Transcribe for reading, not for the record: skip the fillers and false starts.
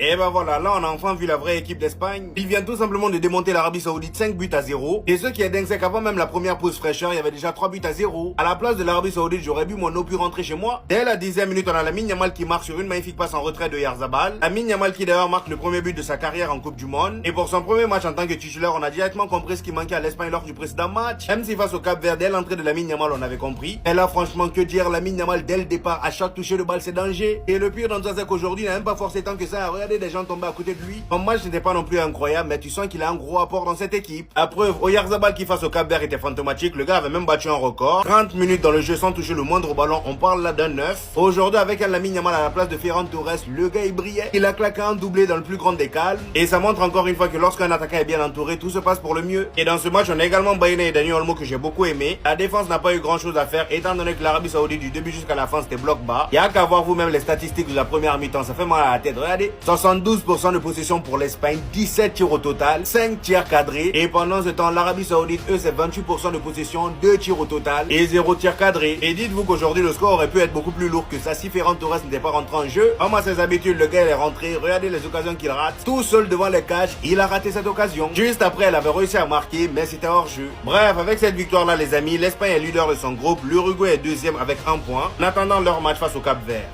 Et ben voilà, là on a enfin vu la vraie équipe d'Espagne. Ils viennent tout simplement de démonter l'Arabie Saoudite 5 buts à 0. Et ce qui est dingue, c'est qu'avant même la première pause fraîcheur, il y avait déjà 3 buts à 0. À la place de l'Arabie Saoudite, j'aurais bu mon eau pu rentrer chez moi. Dès la 10e minute, on a Lamine Yamal qui marque sur une magnifique passe en retrait de Yarzabal. Lamine Yamal qui d'ailleurs marque le premier but de sa carrière en Coupe du Monde. Et pour son premier match en tant que titulaire, on a directement compris ce qui manquait à l'Espagne lors du précédent match. Même si face au Cap Vert, dès l'entrée de Lamine Yamal, on avait compris. Et là, franchement, que dire, Lamine Yamal dès le départ, à chaque toucher de balle, c'est danger. Et le pire dans tout ça, c'est qu'aujourd'hui, il n'a même pas forcé tant que ça. Regardez des gens tomber à côté de lui. Son match n'était pas non plus incroyable, mais tu sens qu'il a un gros apport dans cette équipe. À preuve, Oyarzabal qui face au Cap Vert était fantomatique. Le gars avait même battu un record. 30 minutes dans le jeu sans toucher le moindre ballon. On parle là d'un 9. Aujourd'hui, avec un Lamine Yamal à la place de Ferran Torres, le gars il brillait. Il a claqué un doublé dans le plus grand des calmes. Et ça montre encore une fois que lorsqu'un attaquant est bien entouré, tout se passe pour le mieux. Et dans ce match, on a également Baïna et Dani Olmo que j'ai beaucoup aimé. La défense n'a pas eu grand chose à faire, étant donné que l'Arabie Saoudite du début jusqu'à la fin c'était bloc bas. Il y a qu'à voir vous-même les statistiques de la première mi-temps, ça fait mal à la tête. Regardez, 72% de possession pour l'Espagne, 17 tirs au total, 5 tirs cadrés. Et pendant ce temps, l'Arabie Saoudite, eux, c'est 28% de possession, 2 tirs au total et 0 tirs cadrés. Et dites-vous qu'aujourd'hui, le score aurait pu être beaucoup plus lourd que ça si Ferran Torres n'était pas rentré en jeu. Comme à ses habitudes, le gars il est rentré. Regardez les occasions qu'il rate. Tout seul devant les cages, il a raté cette occasion. Juste après, elle avait réussi à marquer, mais c'était hors jeu. Bref, avec cette victoire-là, les amis, l'Espagne est leader de son groupe. L'Uruguay est deuxième avec 1 point, en attendant leur match face au Cap Vert.